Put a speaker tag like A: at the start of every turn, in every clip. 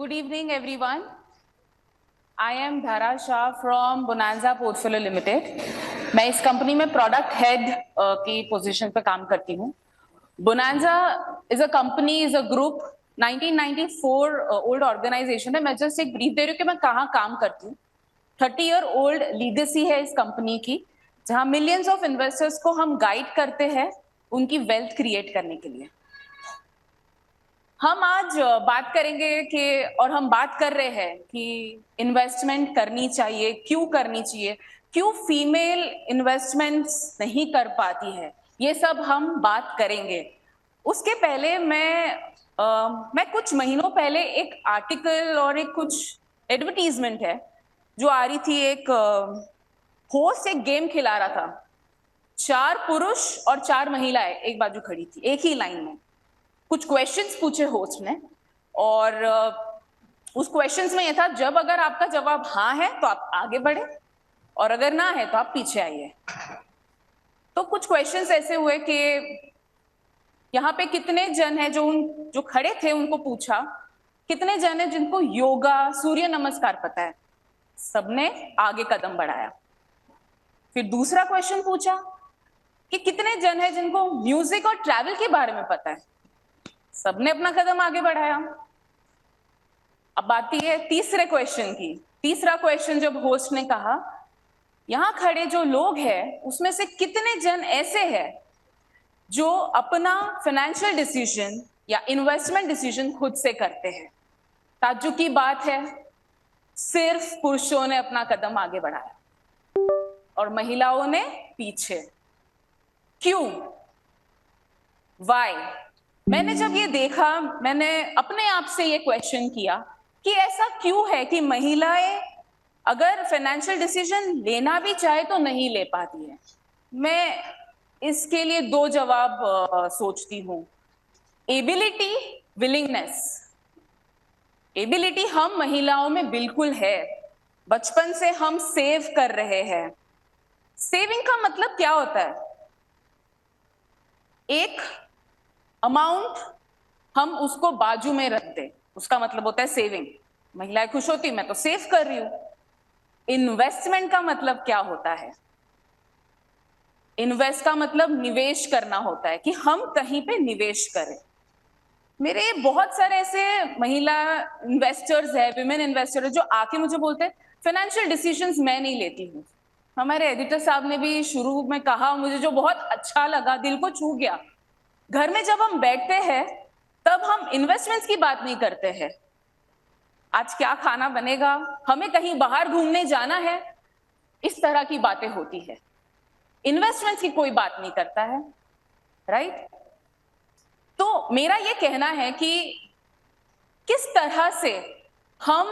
A: Good evening, everyone. I am Dhara Shah from Bonanza Portfolio Limited. मैं इस company में product head की position पे काम करती हूँ. Bonanza is a company, is a group. 1994 old organisation है. मैं जस्ट एक ब्रीफ दे रही हूँ कि मैं कहाँ काम करती हूँ. 30-year ओल्ड लीगेसी है इस कंपनी की, जहाँ मिलियंस ऑफ इन्वेस्टर्स को हम गाइड करते हैं उनकी वेल्थ क्रिएट करने के लिए. हम आज बात करेंगे कि और हम बात कर रहे हैं कि इन्वेस्टमेंट करनी चाहिए, क्यों करनी चाहिए, क्यों फीमेल इन्वेस्टमेंट्स नहीं कर पाती है, ये सब हम बात करेंगे. उसके पहले मैं कुछ महीनों पहले एक आर्टिकल और एक कुछ एडवर्टीजमेंट है जो आ रही थी. एक होस्ट एक गेम खिला रहा था. 4 पुरुष और 4 महिलाएं एक बाजू खड़ी थी एक ही लाइन में. कुछ क्वेश्चंस पूछे होस्ट ने और उस क्वेश्चंस में ये था, जब अगर आपका जवाब हाँ है तो आप आगे बढ़े और अगर ना है तो आप पीछे आइए. तो कुछ क्वेश्चंस ऐसे हुए कि यहाँ पे कितने जन हैं जो खड़े थे उनको पूछा कितने जन हैं जिनको योगा सूर्य नमस्कार पता है. सबने आगे कदम बढ़ाया. फिर दूसरा क्वेश्चन पूछा कि कितने जन हैं जिनको म्यूजिक और ट्रैवल के बारे में पता है. सबने अपना कदम आगे बढ़ाया. अब आती है तीसरे क्वेश्चन की. तीसरा क्वेश्चन जब होस्ट ने कहा, यहां खड़े जो लोग हैं उसमें से कितने जन ऐसे हैं जो अपना फाइनेंशियल डिसीजन या इन्वेस्टमेंट डिसीजन खुद से करते हैं. ताज्जुब की बात है, सिर्फ पुरुषों ने अपना कदम आगे बढ़ाया और महिलाओं ने पीछे. क्यों? वाई? मैंने जब ये देखा, मैंने अपने आप से ये क्वेश्चन किया कि ऐसा क्यों है कि महिलाएं अगर फाइनेंशियल डिसीजन लेना भी चाहे तो नहीं ले पाती है. मैं इसके लिए 2 जवाब सोचती हूँ. Ability, willingness. एबिलिटी हम महिलाओं में बिल्कुल है. बचपन से हम सेव कर रहे हैं. सेविंग का मतलब क्या होता है? एक अमाउंट हम उसको बाजू में रख दे, उसका मतलब होता है सेविंग. महिलाएं खुश होती, मैं तो सेव कर रही हूं. इन्वेस्टमेंट का मतलब क्या होता है? इन्वेस्ट का मतलब निवेश करना होता है कि हम कहीं पे निवेश करें. मेरे बहुत सारे ऐसे महिला इन्वेस्टर्स है, विमेन इन्वेस्टर है, जो आके मुझे बोलते हैं फाइनेंशियल डिसीजंस मैं नहीं लेती हूँ. हमारे एडिटर साहब ने भी शुरू में कहा, मुझे जो बहुत अच्छा लगा, दिल को छू गया. घर में जब हम बैठते हैं तब हम इन्वेस्टमेंट्स की बात नहीं करते हैं. आज क्या खाना बनेगा, हमें कहीं बाहर घूमने जाना है, इस तरह की बातें होती है. इन्वेस्टमेंट्स की कोई बात नहीं करता है, राइट? तो मेरा ये कहना है कि किस तरह से हम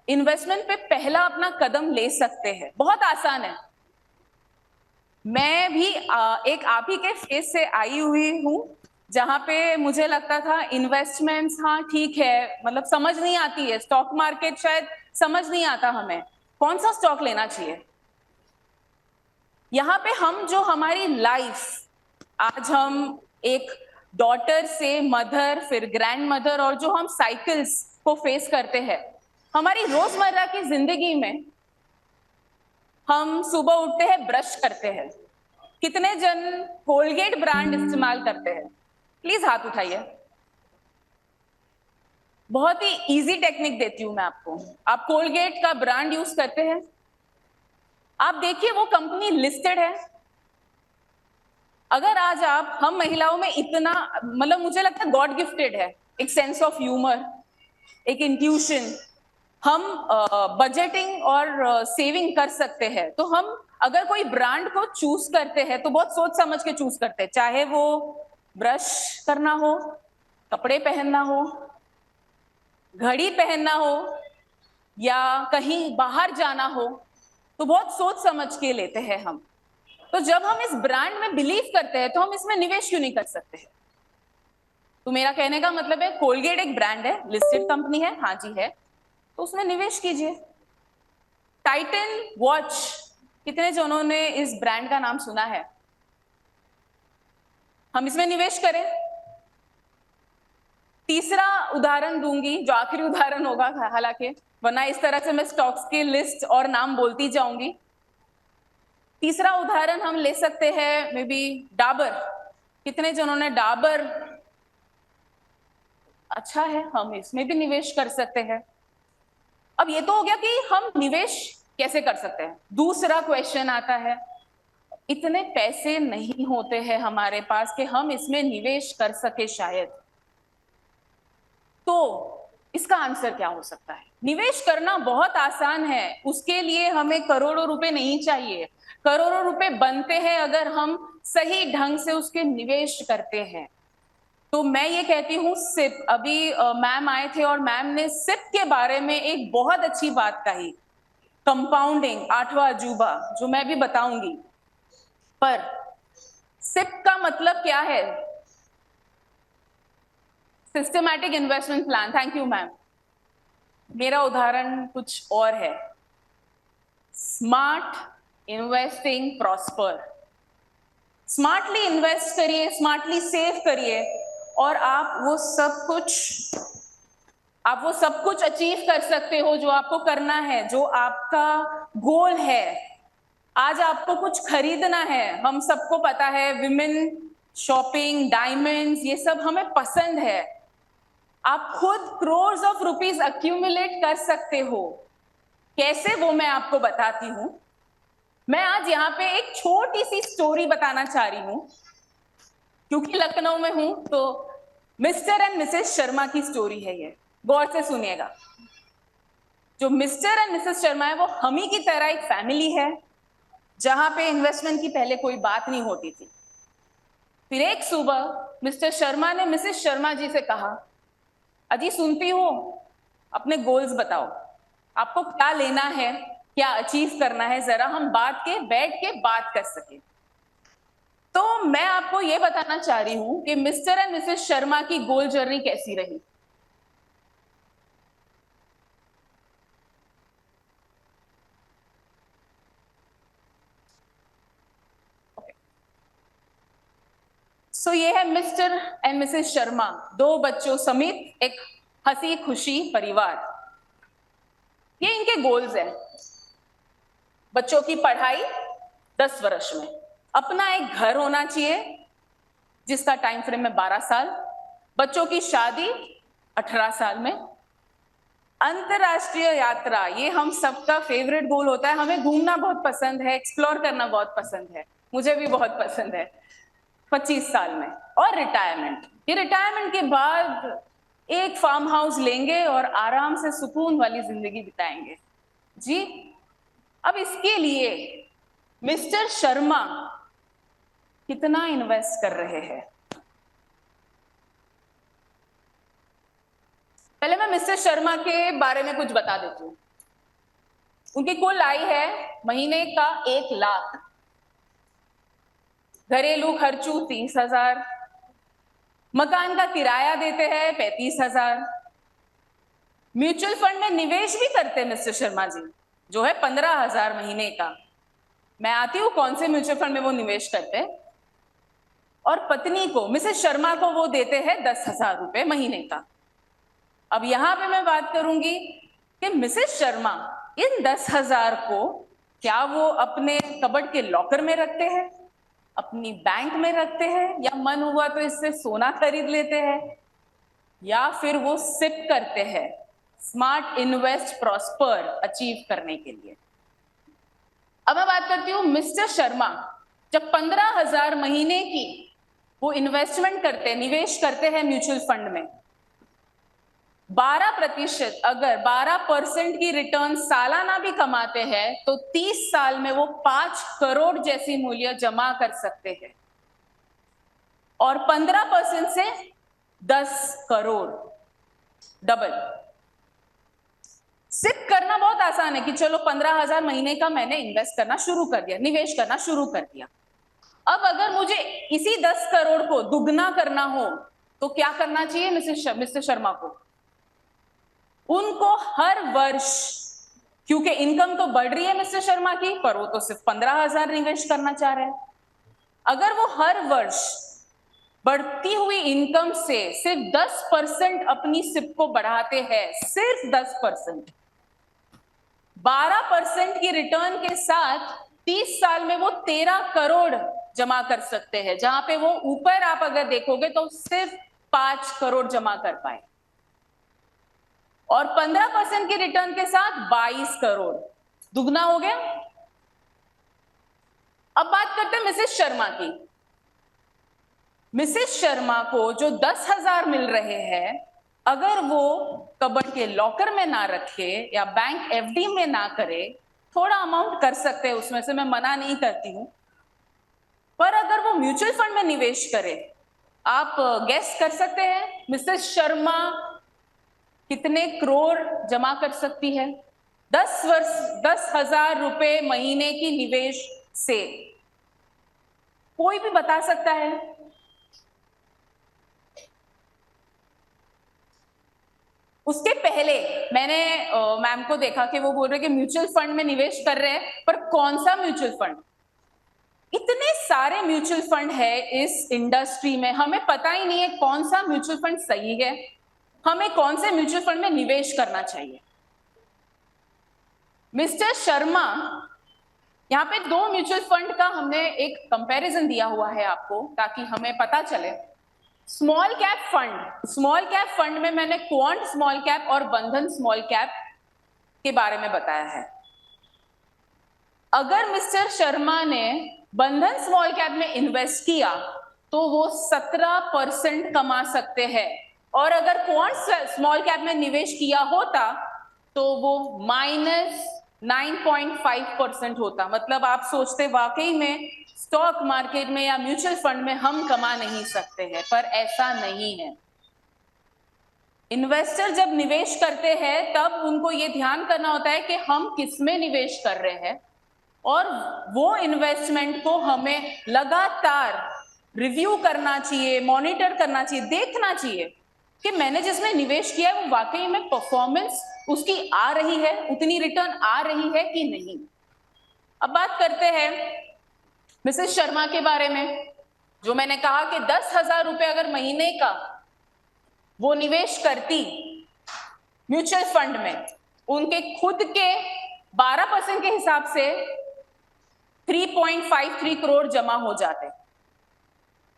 A: इन्वेस्टमेंट पे पहला अपना कदम ले सकते हैं. बहुत आसान है. मैं भी एक आप ही के फेस से आई हुई हूं, जहां पे मुझे लगता था इन्वेस्टमेंट्स हाँ ठीक है, मतलब समझ नहीं आती है. स्टॉक मार्केट शायद समझ नहीं आता हमें, कौन सा स्टॉक लेना चाहिए. यहाँ पे हम जो हमारी लाइफ, आज हम एक डॉटर से मदर, फिर ग्रैंड मदर, और जो हम साइकिल्स को फेस करते हैं हमारी रोजमर्रा की जिंदगी में. हम सुबह उठते हैं, ब्रश करते हैं. कितने जन कोलगेट ब्रांड इस्तेमाल करते हैं? प्लीज हाथ उठाइए. बहुत ही इजी टेक्निक देती हूं मैं आपको. आप कोलगेट का ब्रांड यूज करते हैं, आप देखिए वो कंपनी लिस्टेड है. अगर आज हम महिलाओं में इतना, मतलब मुझे लगता है गॉड गिफ्टेड है एक सेंस ऑफ ह्यूमर, एक इंट्यूशन. हम बजटिंग और सेविंग कर सकते हैं. तो हम अगर कोई ब्रांड को चूज करते हैं तो बहुत सोच समझ के चूज करते हैं. चाहे वो ब्रश करना हो, कपड़े पहनना हो, घड़ी पहनना हो, या कहीं बाहर जाना हो, तो बहुत सोच समझ के लेते हैं हम. तो जब हम इस ब्रांड में बिलीव करते हैं तो हम इसमें निवेश क्यों नहीं कर सकते हैं? तो मेरा कहने का मतलब है, कोलगेट एक ब्रांड है, लिस्टेड कंपनी है, हाँ जी है, तो उसमें निवेश कीजिए. टाइटन वॉच, कितने जनों ने इस ब्रांड का नाम सुना है? हम इसमें निवेश करें. तीसरा उदाहरण दूंगी, जो आखिरी उदाहरण होगा हालांकि, वरना इस तरह से मैं स्टॉक्स की लिस्ट और नाम बोलती जाऊंगी। तीसरा उदाहरण हम ले सकते हैं मे बी डाबर। कितने जनों ने डाबर, अच्छा है, हम इसमें भी निवेश कर सकते हैं। अब ये तो हो गया कि हम निवेश कैसे कर सकते हैं। दूसरा क्वेश्चन आता है, इतने पैसे नहीं होते हैं हमारे पास कि हम इसमें निवेश कर सके शायद, तो इसका आंसर क्या हो सकता है। निवेश करना बहुत आसान है, उसके लिए हमें करोड़ों रुपए नहीं चाहिए। करोड़ों रुपए बनते हैं अगर हम सही ढंग से उसके निवेश करते हैं। तो मैं ये कहती हूँ सिप, अभी मैम आए थे और मैम ने सिप के बारे में एक बहुत अच्छी बात कही, कंपाउंडिंग, आठवां अजूबा, जो मैं भी बताऊंगी। पर सिप का मतलब क्या है? Systematic investment plan. Thank you ma'am. मेरा उदाहरण कुछ और है, smart investing prosper. Smartly invest करिए, स्मार्टली सेव करिए, और आप वो सब कुछ अचीव कर सकते हो जो आपको करना है, जो आपका गोल है। आज आपको कुछ खरीदना है, हम सबको पता है विमेन शॉपिंग, डायमंड्स, ये सब हमें पसंद है। आप खुद क्रोर्स ऑफ रुपीस अक्यूमुलेट कर सकते हो। कैसे, वो मैं आपको बताती हूं। मैं आज यहाँ पे एक छोटी सी स्टोरी बताना चाह रही हूं, क्योंकि लखनऊ में हूं, तो मिस्टर एंड मिसेस शर्मा की स्टोरी है ये, गौर से सुनिएगा। जो मिस्टर एंड मिसेस शर्मा है वो हम ही की तरह एक फैमिली है, जहां पे इन्वेस्टमेंट की पहले कोई बात नहीं होती थी। फिर एक सुबह मिस्टर शर्मा ने मिसेस शर्मा जी से कहा, अजी सुनती हो, अपने गोल्स बताओ, आपको क्या लेना है, क्या अचीव करना है, जरा हम बैठ के बात कर सके। तो मैं आपको यह बताना चाह रही हूं कि मिस्टर एंड मिसेस शर्मा की गोल जर्नी कैसी रही। सो ये है मिस्टर एंड मिसेस शर्मा, दो बच्चों समेत एक हंसी खुशी परिवार। ये इनके गोल्स हैं। बच्चों की पढ़ाई 10 वर्ष में, अपना एक घर होना चाहिए जिसका टाइम फ्रेम है 12 साल, बच्चों की शादी 18 साल में, अंतरराष्ट्रीय यात्रा, ये हम सबका फेवरेट गोल होता है। हमें घूमना बहुत पसंद है, एक्सप्लोर करना बहुत पसंद है, मुझे भी बहुत पसंद है, 25 साल में। और रिटायरमेंट, ये रिटायरमेंट के बाद एक फार्म हाउस लेंगे और आराम से सुकून वाली जिंदगी बिताएंगे जी। अब इसके लिए मिस्टर शर्मा कितना इन्वेस्ट कर रहे हैं। पहले मैं मिस्टर शर्मा के बारे में कुछ बता देती हूँ। उनकी कुल आय है महीने का 1 लाख, घरेलू खर्चू 30,000, मकान का किराया देते हैं 35,000, म्यूचुअल फंड में निवेश भी करते हैं मिस्टर शर्मा जी, जो है 15,000 महीने का। मैं आती हूँ कौन से म्यूचुअल फंड में वो निवेश करते हैं। और पत्नी को, मिसेस शर्मा को, वो देते हैं 10,000 रुपए महीने का। अब यहां पे मैं बात करूंगी कि मिसेस शर्मा इन 10,000 को क्या वो अपने कबर्ड के लॉकर में रखते हैं, अपनी बैंक में रखते हैं, या मन हुआ तो इससे सोना खरीद लेते हैं, या फिर वो सिप करते हैं स्मार्ट इन्वेस्ट प्रॉस्पर अचीव करने के लिए। अब मैं बात करती हूं मिस्टर शर्मा, जब 15,000 महीने की वो इन्वेस्टमेंट करते हैं, निवेश करते हैं म्यूचुअल फंड में, 12%, अगर 12% की रिटर्न सालाना भी कमाते हैं तो 30 साल में वो 5 करोड़ जैसी मूल्य जमा कर सकते हैं, और 15% से 10 करोड़, डबल। सिप करना बहुत आसान है कि चलो 15,000 महीने का मैंने इन्वेस्ट करना शुरू कर दिया, निवेश करना शुरू कर दिया। अब अगर मुझे इसी 10 करोड़ को दुगना करना हो तो क्या करना चाहिए मिस्टर शर्मा को? उनको हर वर्ष, क्योंकि इनकम तो बढ़ रही है मिस्टर शर्मा की, पर वो तो सिर्फ 15,000 निवेश करना चाह रहे हैं, अगर वो हर वर्ष बढ़ती हुई इनकम से सिर्फ 10% अपनी सिप को बढ़ाते हैं, सिर्फ 10%। 12% की रिटर्न के साथ 30 साल में वो 13 करोड़ जमा कर सकते हैं, जहां पे वो ऊपर आप अगर देखोगे तो सिर्फ 5 करोड़ जमा कर पाए। और 15% की रिटर्न के साथ 22 करोड़, दुगना हो गया। अब बात करते हैं मिसेस शर्मा की। मिसेस शर्मा को जो 10,000 मिल रहे हैं, अगर वो कबर्ड के लॉकर में ना रखे या बैंक एफडी में ना करे, थोड़ा अमाउंट कर सकते हैं उसमें से, मैं मना नहीं करती हूं, पर अगर वो म्यूचुअल फंड में निवेश करे, आप गेस कर सकते हैं मिसेस शर्मा कितने करोड़ जमा कर सकती है 10,000 रुपए महीने की निवेश से? कोई भी बता सकता है? उसके पहले मैंने मैम को देखा कि वो बोल रहे कि म्यूचुअल फंड में निवेश कर रहे हैं, पर कौन सा म्यूचुअल फंड? इतने सारे म्यूचुअल फंड है इस इंडस्ट्री में, हमें पता ही नहीं है कौन सा म्यूचुअल फंड सही है, हमें कौन से म्यूचुअल फंड में निवेश करना चाहिए। मिस्टर शर्मा, यहाँ पे दो म्यूचुअल फंड का हमने एक कंपैरिजन दिया हुआ है आपको, ताकि हमें पता चले। स्मॉल कैप फंड में मैंने क्वांट स्मॉल कैप और बंधन स्मॉल कैप के बारे में बताया है। अगर मिस्टर शर्मा ने बंधन स्मॉल कैप में इन्वेस्ट किया तो वो 17% कमा सकते हैं, और अगर क्वांट स्मॉल कैप में निवेश किया होता तो वो -9.5% होता। मतलब आप सोचते वाकई में स्टॉक मार्केट में या म्यूचुअल फंड में हम कमा नहीं सकते हैं, पर ऐसा नहीं है। इन्वेस्टर जब निवेश करते हैं तब उनको ये ध्यान करना होता है कि हम किस में निवेश कर रहे हैं, और वो इन्वेस्टमेंट को हमें लगातार रिव्यू करना चाहिए, मॉनिटर करना चाहिए, देखना चाहिए कि मैंने जिसमें निवेश किया है वो वाकई में परफॉर्मेंस उसकी आ रही है, उतनी रिटर्न आ रही है कि नहीं। अब बात करते हैं मिसेस शर्मा के बारे में। जो मैंने कहा कि 10,000 रुपए अगर महीने का वो निवेश करती म्यूचुअल फंड में, उनके खुद के 12% के हिसाब से 3.53 करोड़ जमा हो जाते,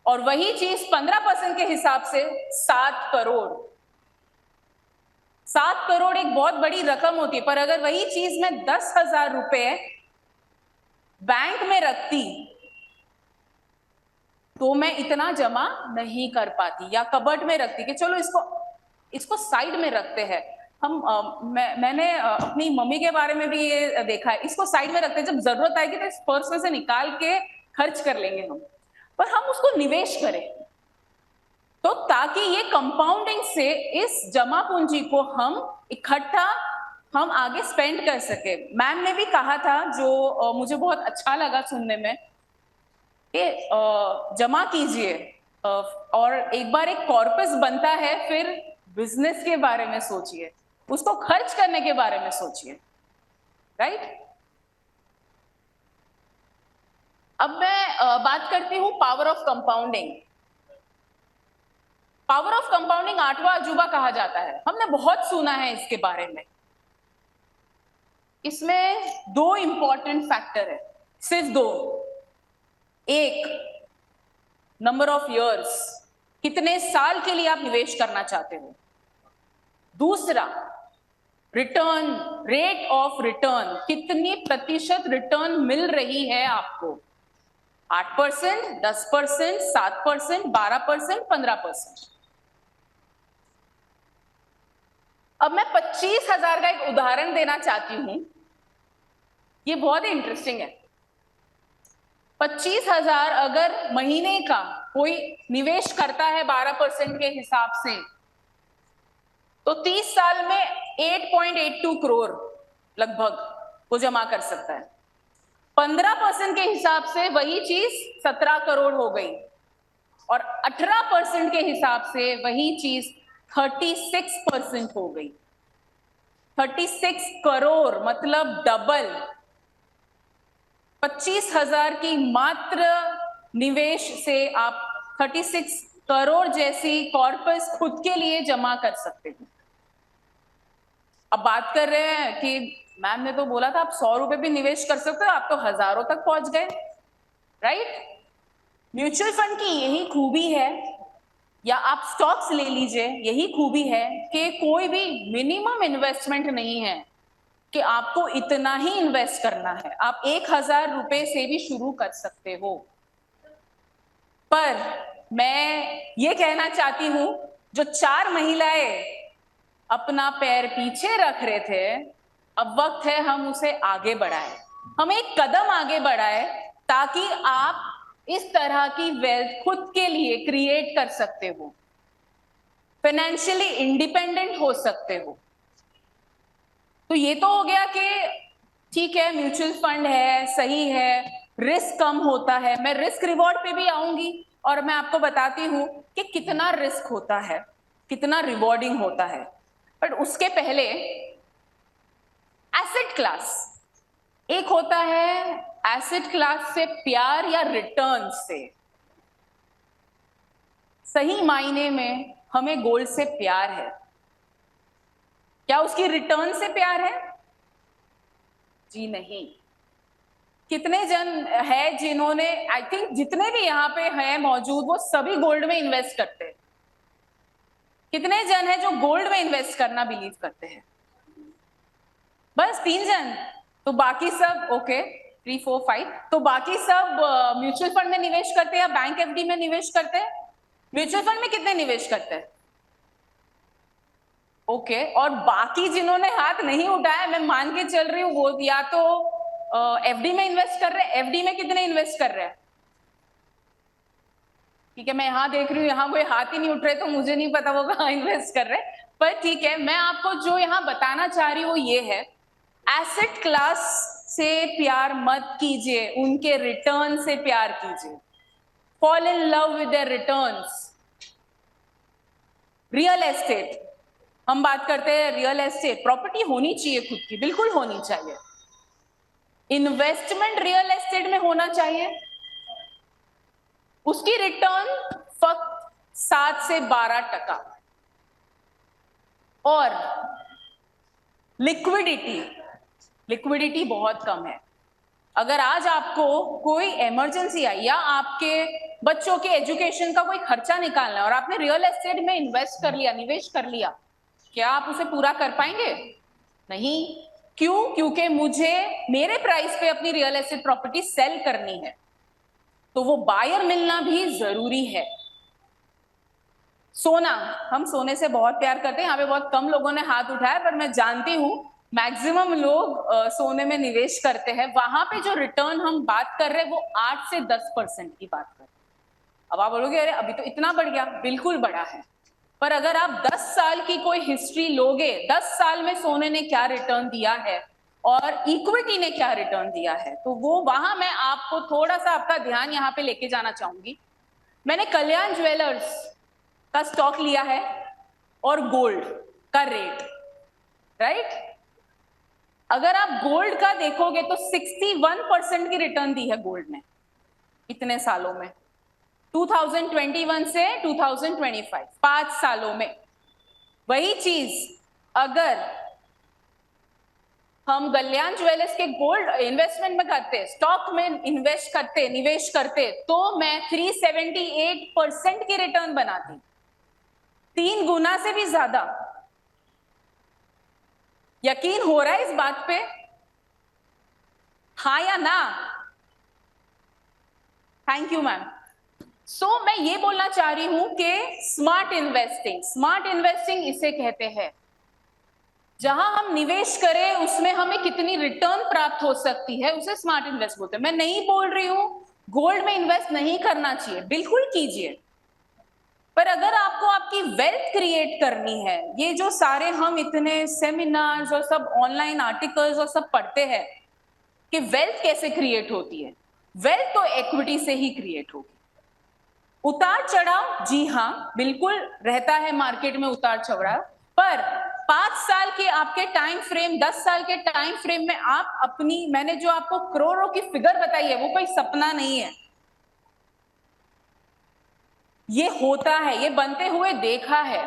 A: और वही चीज 15% के हिसाब से 7 करोड़। 7 करोड़ एक बहुत बड़ी रकम होती है, पर अगर वही चीज मैं 10,000 रुपए बैंक में रखती तो मैं इतना जमा नहीं कर पाती, या कबर्ड में रखती कि चलो इसको साइड में रखते हैं हम। मैंने अपनी मम्मी के बारे में भी ये देखा है, इसको साइड में रखते हैं, जब जरूरत आएगी तो इस पर्स में से निकाल के खर्च कर लेंगे हम, पर हम उसको निवेश करें तो ताकि ये कंपाउंडिंग से इस जमा पूंजी को हम इकट्ठा हम आगे स्पेंड कर सके। मैम ने भी कहा था, जो मुझे बहुत अच्छा लगा सुनने में, कि जमा कीजिए और एक बार एक कॉर्पस बनता है फिर बिजनेस के बारे में सोचिए, उसको खर्च करने के बारे में सोचिए, राइट। अब मैं बात करती हूं power of compounding. Power of compounding 8वां अजूबा कहा जाता है, हमने बहुत सुना है इसके बारे में। इसमें दो इंपॉर्टेंट फैक्टर है, सिर्फ दो। एक, नंबर ऑफ इयर्स, कितने साल के लिए आप निवेश करना चाहते हो। दूसरा, रिटर्न, रेट ऑफ रिटर्न, कितनी प्रतिशत रिटर्न मिल रही है आपको। 8%, 10%, 7%, 12%, 15%। अब मैं 25,000 का एक उदाहरण देना चाहती हूं, ये बहुत ही इंटरेस्टिंग है। 25,000 अगर महीने का कोई निवेश करता है 12% के हिसाब से, तो 30 साल में 8.82 करोड़ लगभग वो जमा कर सकता है। 15% के हिसाब से वही चीज 17 करोड़ हो गई, और 18% के हिसाब से वही चीज 36% हो गई। 36 करोड़ मतलब डबल। 25,000 की मात्र निवेश से आप 36 करोड़ जैसी कॉर्पस खुद के लिए जमा कर सकते हो। अब बात कर रहे हैं कि मैम ने तो बोला था आप 100 रुपए भी निवेश कर सकते हो, आप तो हजारों तक पहुंच गए, राइट? म्यूचुअल फंड की यही खूबी है, या आप स्टॉक्स ले लीजिए, यही खूबी है कि कोई भी मिनिमम इन्वेस्टमेंट नहीं है कि आपको इतना ही इन्वेस्ट करना है। आप 1000 रुपए से भी शुरू कर सकते हो। पर मैं ये कहना चाहती हूं, जो 4 महिलाएं अपना पैर पीछे रख रहे थे, अब वक्त है हम उसे आगे बढ़ाएं, हम एक कदम आगे बढ़ाएं, ताकि आप इस तरह की वेल्थ खुद के लिए क्रिएट कर सकते हो, फाइनेंशियली इंडिपेंडेंट हो सकते हो। तो ये तो हो गया कि ठीक है म्यूचुअल फंड है, सही है, रिस्क कम होता है। मैं रिस्क रिवॉर्ड पे भी आऊंगी और मैं आपको बताती हूं कि कितना रिस्क होता है, कितना रिवॉर्डिंग होता है। बट उसके पहले एसेट क्लास, एक होता है एसेट क्लास से प्यार या रिटर्न से। सही मायने में हमें गोल्ड से प्यार है, क्या उसकी रिटर्न से प्यार है? जी नहीं। कितने जन है जिन्होंने, आई थिंक जितने भी यहाँ पे हैं मौजूद, वो सभी गोल्ड में इन्वेस्ट करते हैं? कितने जन है जो गोल्ड में इन्वेस्ट करना बिलीव करते हैं? बस 3 जन। तो बाकी सब ओके 3 4 5, तो बाकी सब म्यूचुअल फंड में निवेश करते हैं या बैंक एफडी में निवेश करते हैं? म्यूचुअल फंड में कितने निवेश करते हैं? ओके, और बाकी जिन्होंने हाथ नहीं उठाया, मैं मान के चल रही हूँ वो या तो एफडी में इन्वेस्ट कर रहे हैं। एफडी में कितने इन्वेस्ट कर रहे हैं? ठीक है, मैं यहाँ देख रही हूँ, यहाँ कोई हाथ ही नहीं उठ रहे, तो मुझे नहीं पता वो कहाँ इन्वेस्ट कर रहे हैं। पर ठीक है, मैं आपको जो यहाँ बताना चाह रही हूँ वो ये है, एसेट क्लास से प्यार मत कीजिए, उनके रिटर्न से प्यार कीजिए। Fall in love with their returns. Real estate, हम बात करते हैं रियल एस्टेट, प्रॉपर्टी होनी चाहिए खुद की, बिल्कुल होनी चाहिए। इन्वेस्टमेंट रियल एस्टेट में होना चाहिए, उसकी रिटर्न फक्त 7 से 12%। और लिक्विडिटी बहुत कम है। अगर आज आपको कोई इमरजेंसी आई या आपके बच्चों के एजुकेशन का कोई खर्चा निकालना है और आपने रियल एस्टेट में इन्वेस्ट कर लिया, निवेश कर लिया, क्या आप उसे पूरा कर पाएंगे? नहीं। क्यों? क्योंकि मुझे मेरे प्राइस पे अपनी रियल एस्टेट प्रॉपर्टी सेल करनी है, तो वो बायर मिलना भी जरूरी है। सोना, हम सोने से बहुत प्यार करते हैं, यहाँ पे बहुत कम लोगों ने हाथ उठाया, पर मैं जानती हूँ मैक्सिमम लोग सोने में निवेश करते हैं। वहां पे जो रिटर्न हम बात कर रहे हैं वो 8 से 10% की बात कर रहे हैं। अब आप बोलोगे अरे अभी तो इतना बढ़ गया, बिल्कुल बढ़ा है। पर अगर आप 10 साल की कोई हिस्ट्री लोगे, 10 साल में सोने ने क्या रिटर्न दिया है और इक्विटी ने क्या रिटर्न दिया है, तो वो वहां मैं आपको थोड़ा सा आपका ध्यान यहाँ पे लेके जाना चाहूंगी। मैंने कल्याण ज्वेलर्स का स्टॉक लिया है और गोल्ड का रेट, राइट? अगर आप गोल्ड का देखोगे तो 61% की रिटर्न दी है गोल्ड ने इतने सालों में, 2021 से 2025, 5 सालों में। वही चीज अगर हम कल्याण ज्वेलर्स के गोल्ड इन्वेस्टमेंट में करते, स्टॉक में इन्वेस्ट करते, निवेश करते, तो मैं 378% की रिटर्न बनाती, 3 गुना से भी ज्यादा। यकीन हो रहा है इस बात पे? हाँ या ना? Thank you ma'am. सो मैं ये बोलना चाह रही हूं कि स्मार्ट इन्वेस्टिंग इसे कहते हैं, जहां हम निवेश करें उसमें हमें कितनी रिटर्न प्राप्त हो सकती है, उसे स्मार्ट इन्वेस्ट बोलते हैं। मैं नहीं बोल रही हूं गोल्ड में इन्वेस्ट नहीं करना चाहिए, बिल्कुल कीजिए। पर अगर आपको आपकी वेल्थ क्रिएट करनी है, ये जो सारे हम इतने सेमिनार्स और सब ऑनलाइन आर्टिकल्स और सब पढ़ते हैं कि वेल्थ कैसे क्रिएट होती है, वेल्थ तो इक्विटी से ही क्रिएट होगी। उतार चढ़ाव, जी हाँ बिल्कुल रहता है मार्केट में उतार चढ़ाव, पर 5 साल के आपके टाइम फ्रेम, 10 साल के टाइम फ्रेम में आप अपनी, मैंने जो आपको करोड़ों की फिगर बताई है वो कोई सपना नहीं है। ये होता है, ये बनते हुए देखा है,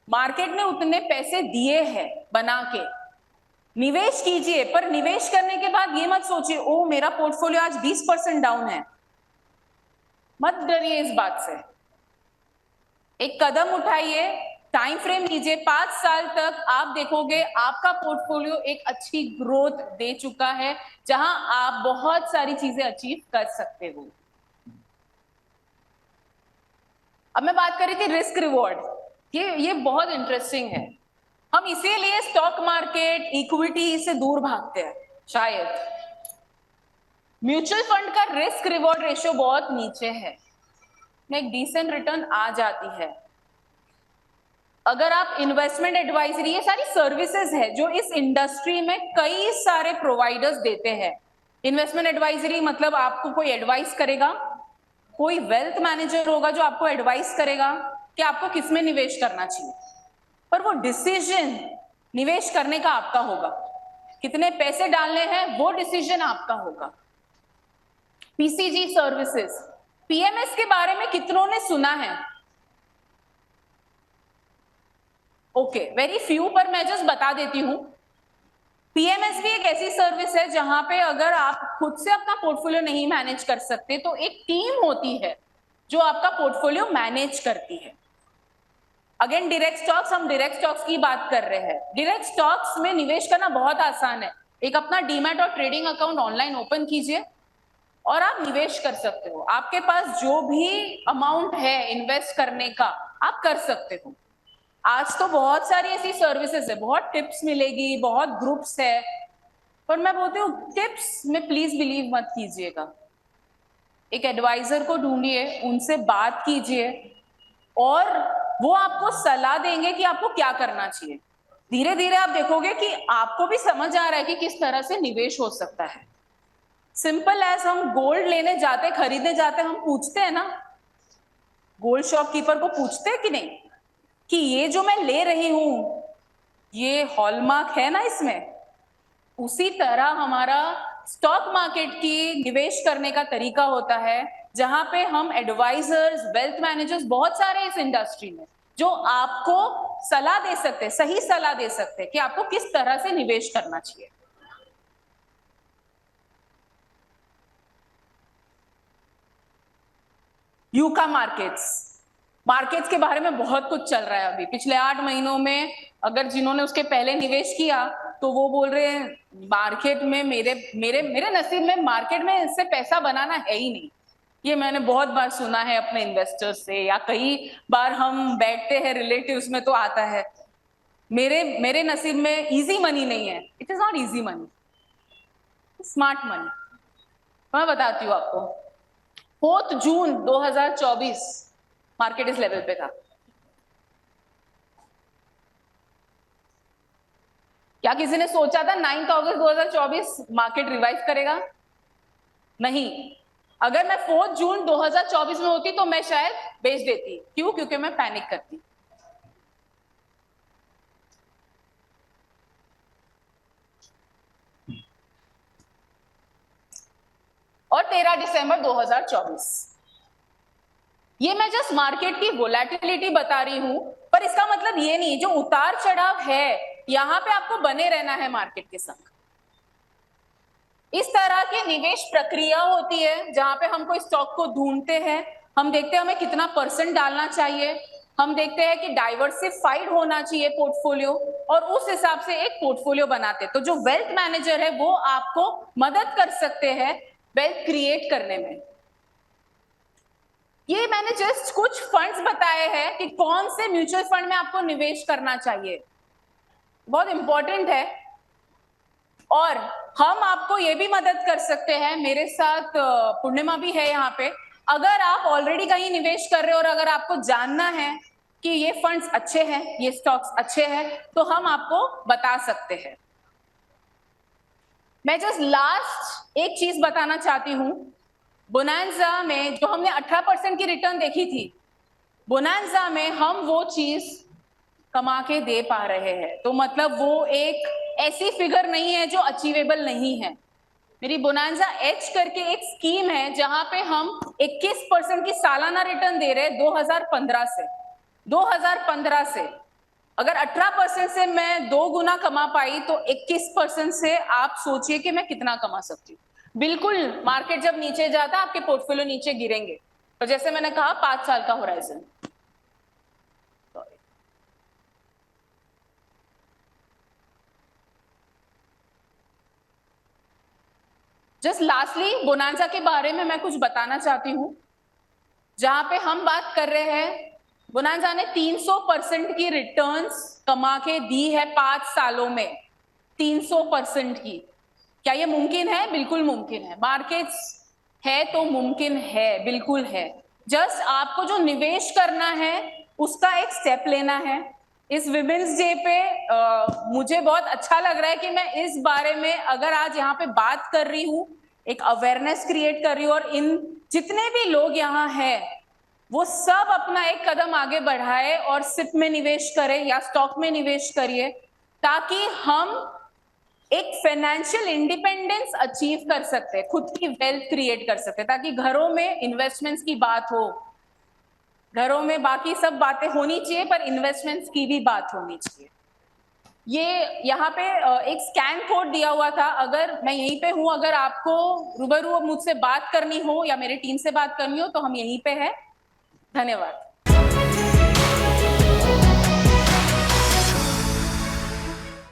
A: मार्केट ने उतने पैसे दिए हैं बना के। निवेश कीजिए, पर निवेश करने के बाद ये मत सोचिए ओ मेरा पोर्टफोलियो आज 20% डाउन है। मत डरिए इस बात से, एक कदम उठाइए, टाइम फ्रेम लीजिए, 5 साल तक आप देखोगे आपका पोर्टफोलियो एक अच्छी ग्रोथ दे चुका है, जहां आप बहुत सारी चीजें अचीव कर सकते हो। अब मैं बात कर रही थी रिस्क रिवॉर्ड, ये बहुत इंटरेस्टिंग है। हम इसीलिए स्टॉक मार्केट, इक्विटी से दूर भागते हैं शायद। म्यूचुअल फंड का रिस्क रिवॉर्ड रेशियो बहुत नीचे है, एक डिसेंट रिटर्न आ जाती है। अगर आप इन्वेस्टमेंट एडवाइजरी, ये सारी सर्विसेज है जो इस इंडस्ट्री में कई सारे प्रोवाइडर्स देते हैं। इन्वेस्टमेंट एडवाइजरी मतलब आपको कोई एडवाइस करेगा, कोई वेल्थ मैनेजर होगा जो आपको एडवाइस करेगा कि आपको किस में निवेश करना चाहिए, पर वो डिसीजन निवेश करने का आपका होगा, कितने पैसे डालने हैं वो डिसीजन आपका होगा। पीसीजी सर्विसेज, पीएमएस के बारे में कितनों ने सुना है? ओके, वेरी फ्यू, पर मैं जस्ट बता देती हूं। पीएमएस भी एक ऐसी सर्विस है जहां पे अगर आप खुद से अपना पोर्टफोलियो नहीं मैनेज कर सकते तो एक टीम होती है जो आपका पोर्टफोलियो मैनेज करती है। अगेन डायरेक्ट स्टॉक्स, हम डायरेक्ट स्टॉक्स की बात कर रहे हैं। डायरेक्ट स्टॉक्स में निवेश करना बहुत आसान है, एक अपना डीमैट और ट्रेडिंग अकाउंट ऑनलाइन ओपन कीजिए और आप निवेश कर सकते हो। आपके पास जो भी अमाउंट है इन्वेस्ट करने का आप कर सकते हो। आज तो बहुत सारी ऐसी सर्विसेज है, बहुत टिप्स मिलेगी, बहुत ग्रुप्स है, पर मैं बोलती हूँ टिप्स में प्लीज बिलीव मत कीजिएगा। एक एडवाइजर को ढूंढिए, उनसे बात कीजिए और वो आपको सलाह देंगे कि आपको क्या करना चाहिए। धीरे धीरे आप देखोगे कि आपको भी समझ आ रहा है कि किस तरह से निवेश हो सकता है। सिंपल एज हम गोल्ड लेने जाते, खरीदने जाते, हम पूछते हैं ना, गोल्ड शॉपकीपर को पूछते हैं कि नहीं कि ये जो मैं ले रही हूं ये हॉलमार्क है ना इसमें। उसी तरह हमारा स्टॉक मार्केट की निवेश करने का तरीका होता है, जहां पे हम एडवाइजर्स, वेल्थ मैनेजर्स बहुत सारे इस इंडस्ट्री में जो आपको सलाह दे सकते हैं, सही सलाह दे सकते हैं कि आपको किस तरह से निवेश करना चाहिए। यूका मार्केट्स के बारे में बहुत कुछ चल रहा है अभी पिछले 8 महीनों में। अगर जिन्होंने उसके पहले निवेश किया तो वो बोल रहे हैं मार्केट में मेरे मेरे मेरे नसीब में मार्केट में इससे पैसा बनाना है ही नहीं। ये मैंने बहुत बार सुना है अपने इन्वेस्टर्स से, या कई बार हम बैठते हैं रिलेटिव्स में तो आता है मेरे नसीब में इजी मनी नहीं है। It is not easy money, smart money. मैं बताती हूँ आपको, 4 जून 2024 मार्केट इस लेवल पे था। क्या किसी ने सोचा था 9 अगस्त 2024 मार्केट रिवाइव करेगा? नहीं। अगर मैं 4 जून 2024 में होती तो मैं शायद बेच देती। क्यों? क्योंकि मैं पैनिक करती। और 13 दिसंबर 2024, ये मैं जस्ट मार्केट की वोलेटिलिटी बता रही हूं, पर इसका मतलब ये नहीं जो उतार चढ़ाव है यहां पे आपको बने रहना है मार्केट के संग। इस तरह की निवेश प्रक्रिया होती है जहां पे हम कोई स्टॉक को ढूंढते हैं, हम देखते हैं हमें कितना % डालना चाहिए, हम देखते हैं कि डाइवर्सिफाइड होना चाहिए पोर्टफोलियो, और उस हिसाब से एक पोर्टफोलियो बनाते हैं। तो जो वेल्थ मैनेजर है वो आपको मदद कर सकते हैं वेल्थ क्रिएट करने में। ये मैंने जस्ट कुछ फंड्स बताए हैं कि कौन से म्यूचुअल फंड में आपको निवेश करना चाहिए, बहुत इंपॉर्टेंट है। और हम आपको ये भी मदद कर सकते हैं, मेरे साथ पूर्णिमा भी है यहाँ पे। अगर आप ऑलरेडी कहीं निवेश कर रहे हो और अगर आपको जानना है कि ये फंड्स अच्छे हैं, ये स्टॉक्स अच्छे हैं, तो हम आपको बता सकते हैं। मैं जस्ट लास्ट एक चीज बताना चाहती हूँ। बोनांजा में जो हमने 18% की रिटर्न देखी थी, बोनांजा में हम वो चीज कमा के दे पा रहे हैं। तो मतलब वो एक ऐसी फिगर नहीं है जो अचीवेबल नहीं है। मेरी बोनांजा एच करके एक स्कीम है जहां पे हम 21% की सालाना रिटर्न दे रहे हैं 2015 से। अगर 18% से मैं 2 गुना कमा पाई तो 21% से आप सोचिए कि मैं कितना कमा सकती हूँ। बिल्कुल मार्केट जब नीचे जाता है आपके पोर्टफोलियो नीचे गिरेंगे, तो जैसे मैंने कहा 5 साल का होराइजन। जस्ट लास्टली बोनांजा के बारे में मैं कुछ बताना चाहती हूँ। जहां पे हम बात कर रहे हैं, बोनांजा ने 300% की रिटर्न्स कमा के दी है 5 सालों में, 300% की। क्या ये मुमकिन है? बिल्कुल मुमकिन है। मार्केट्स है तो मुमकिन है, बिल्कुल है। जस्ट आपको जो निवेश करना है उसका एक स्टेप लेना है। इस विमेंस डे पे मुझे बहुत अच्छा लग रहा है कि मैं इस बारे में अगर आज यहाँ पे बात कर रही हूँ, एक अवेयरनेस क्रिएट कर रही हूँ, और इन जितने भी लोग यहाँ हैं वो सब अपना एक कदम आगे बढ़ाए और सिप में निवेश करें या स्टॉक में निवेश करिए, ताकि हम एक फाइनेंशियल इंडिपेंडेंस अचीव कर सकते हैं, खुद की वेल्थ क्रिएट कर सकते हैं, ताकि घरों में इन्वेस्टमेंट्स की बात हो। घरों में बाकी सब बातें होनी चाहिए पर इन्वेस्टमेंट्स की भी बात होनी चाहिए। ये यहाँ पे एक स्कैन कोड दिया हुआ था, अगर मैं यहीं पे हूँ, अगर आपको रूबरू मुझसे बात करनी हो या मेरी टीम से बात करनी हो तो हम यहीं पे हैं। धन्यवाद।